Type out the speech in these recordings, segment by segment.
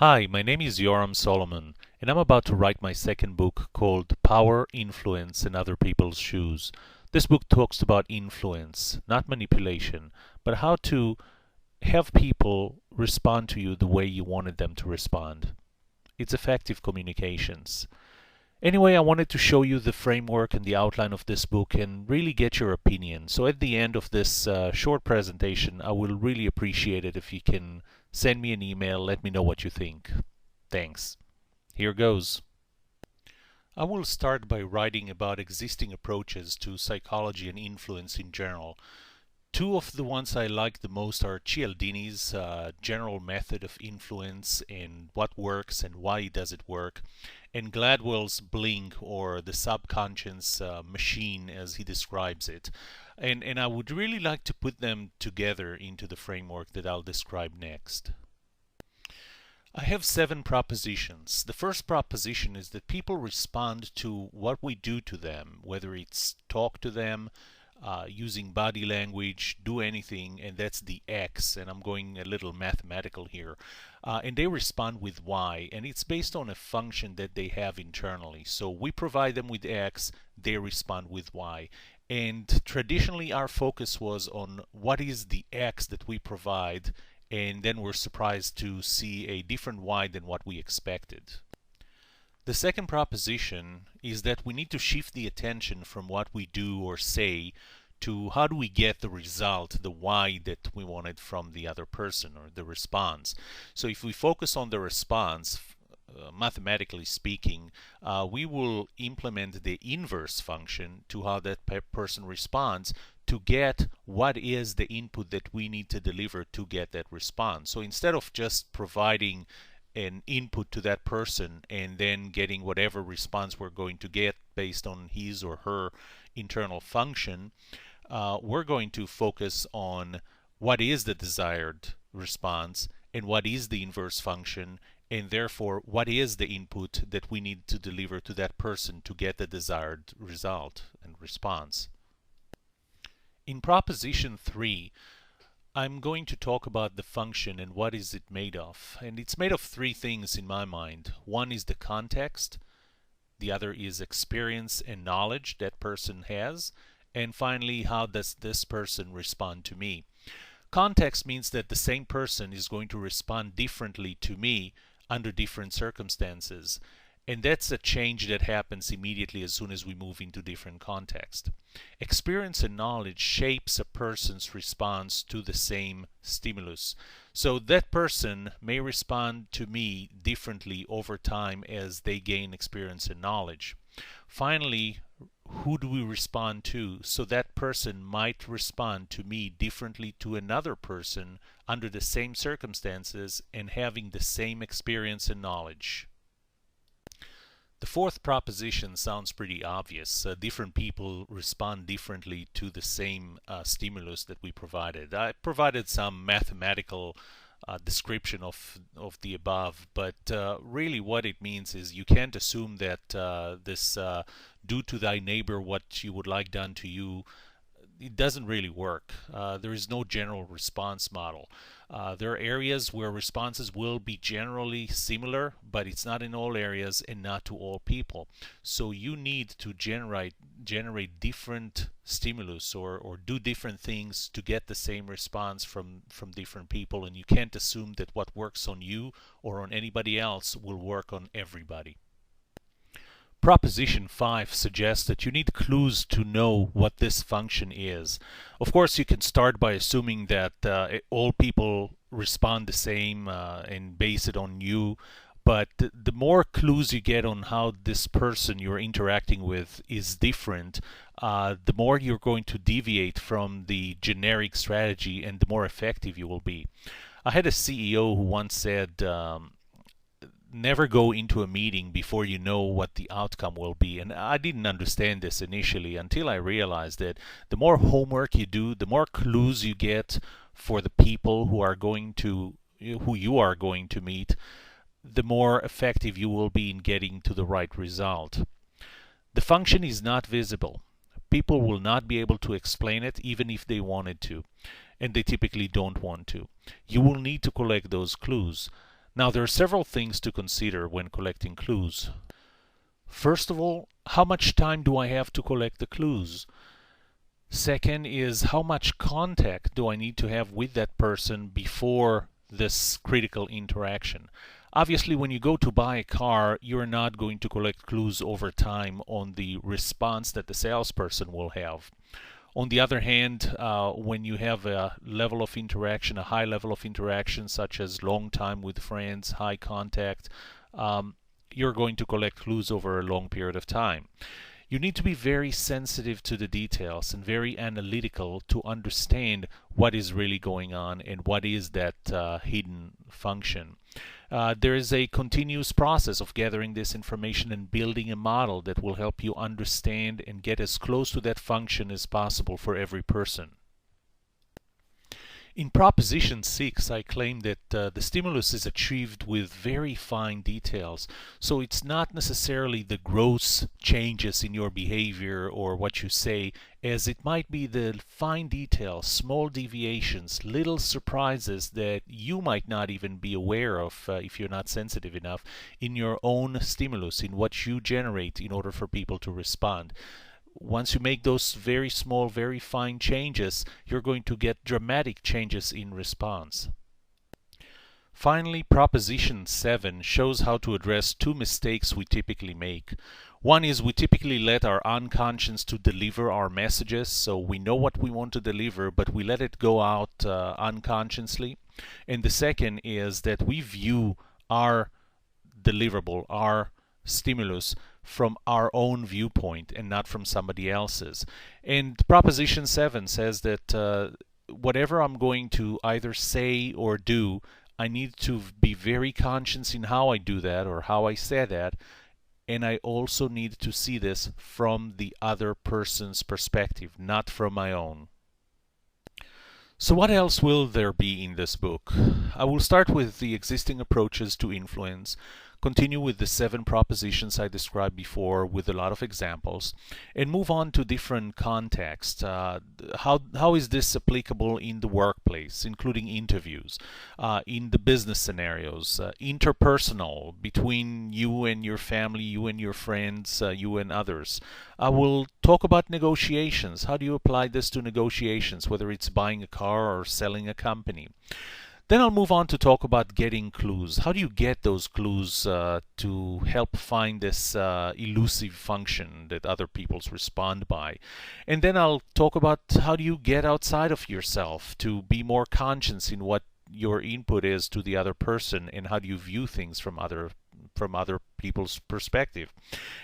Hi, my name is Yoram Solomon, and I'm about to write my second book called Power, Influence, and Other People's Shoes. This book talks about influence, not manipulation, but how to have people respond to you the way you wanted them to respond. It's effective communications. Anyway, I wanted to show you the framework and the outline of this book and really get your opinion. So at the end of this short presentation, I will really appreciate it if you can send me an email, let me know what you think. Thanks. Here goes. I will start by writing about existing approaches to psychology and influence in general. Two of the ones I like the most are Cialdini's general method of influence and what works and why does it work, and Gladwell's Blink, or the subconscious machine as he describes it. And I would really like to put them together into the framework that I'll describe next. I have 7 propositions. The first proposition is that people respond to what we do to them, whether it's talk to them, using body language, do anything, and that's the X, and I'm going a little mathematical here. And they respond with Y, and it's based on a function that they have internally. So we provide them with X, they respond with Y. And traditionally our focus was on what is the X that we provide, and then we're surprised to see a different Y than what we expected. The second proposition is that we need to shift the attention from what we do or say to how do we get the result, the why that we wanted from the other person or the response. So if we focus on the response, mathematically speaking, we will implement the inverse function to how that person responds to get what is the input that we need to deliver to get that response. So instead of just providing an input to that person and then getting whatever response we're going to get based on his or her internal function, we're going to focus on what is the desired response and what is the inverse function, and therefore what is the input that we need to deliver to that person to get the desired result and response. In proposition 3, I'm going to talk about the function and what is it made of. And it's made of 3 things in my mind. One is the context, the other is experience and knowledge that person has, and finally, how does this person respond to me. Context means that the same person is going to respond differently to me under different circumstances. And that's a change that happens immediately as soon as we move into different context. Experience and knowledge shapes a person's response to the same stimulus. So that person may respond to me differently over time as they gain experience and knowledge. Finally, who do we respond to? So that person might respond to me differently to another person under the same circumstances and having the same experience and knowledge. The fourth proposition sounds pretty obvious. Different people respond differently to the same stimulus that we provided. I provided some mathematical description of the above, but really what it means is you can't assume that this do to thy neighbor what you would like done to you. It doesn't really work. There is no general response model. There are areas where responses will be generally similar, but it's not in all areas and not to all people. So you need to generate different stimulus or do different things to get the same response from different people, and you can't assume that what works on you or on anybody else will work on everybody. Proposition 5 suggests that you need clues to know what this function is. Of course, you can start by assuming that all people respond the same and base it on you, but the more clues you get on how this person you're interacting with is different, the more you're going to deviate from the generic strategy and the more effective you will be. I had a CEO who once said, never go into a meeting before you know what the outcome will be. And I didn't understand this initially until I realized that the more homework you do, the more clues you get for the people who you are going to meet, the more effective you will be in getting to the right result. The function is not visible. People will not be able to explain it even if they wanted to, and they typically don't want to. You will need to collect those clues. Now, there are several things to consider when collecting clues. First of all, how much time do I have to collect the clues? Second is, how much contact do I need to have with that person before this critical interaction? Obviously, when you go to buy a car, you're not going to collect clues over time on the response that the salesperson will have. On the other hand, when you have a level of interaction, a high level of interaction, such as long time with friends, high contact, you're going to collect clues over a long period of time. You need to be very sensitive to the details and very analytical to understand what is really going on and what is that hidden function. There is a continuous process of gathering this information and building a model that will help you understand and get as close to that function as possible for every person. In Proposition 6, I claim that the stimulus is achieved with very fine details. So it's not necessarily the gross changes in your behavior or what you say, as it might be the fine details, small deviations, little surprises that you might not even be aware of if you're not sensitive enough in your own stimulus, in what you generate in order for people to respond. Once you make those very small, very fine changes, you're going to get dramatic changes in response. Finally, Proposition 7 shows how to address two mistakes we typically make. One is we typically let our unconscious to deliver our messages, so we know what we want to deliver, but we let it go out unconsciously. And the second is that we view our deliverable, our stimulus, from our own viewpoint and not from somebody else's. And Proposition 7 says that whatever I'm going to either say or do, I need to be very conscious in how I do that or how I say that, and I also need to see this from the other person's perspective, not from my own. So what else will there be in this book? I will start with the existing approaches to influence, continue with the 7 propositions I described before with a lot of examples, and move on to different contexts. How is this applicable in the workplace, including interviews, in the business scenarios, interpersonal, between you and your family, you and your friends, you and others. I will talk about negotiations. How do you apply this to negotiations, whether it's buying a car or selling a company? Then I'll move on to talk about getting clues. How do you get those clues to help find this elusive function that other people respond by? And then I'll talk about how do you get outside of yourself to be more conscious in what your input is to the other person, and how do you view things from other people's perspective.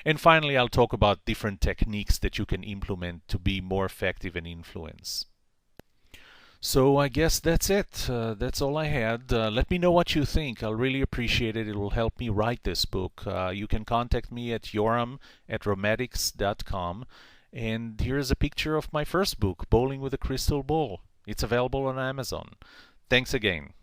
And finally, I'll talk about different techniques that you can implement to be more effective and influence. So I guess that's it. That's all I had. Let me know what you think. I'll really appreciate it. It will help me write this book. You can contact me at yoram@romatics.com. And here's a picture of my first book, Bowling with a Crystal Ball. It's available on Amazon. Thanks again.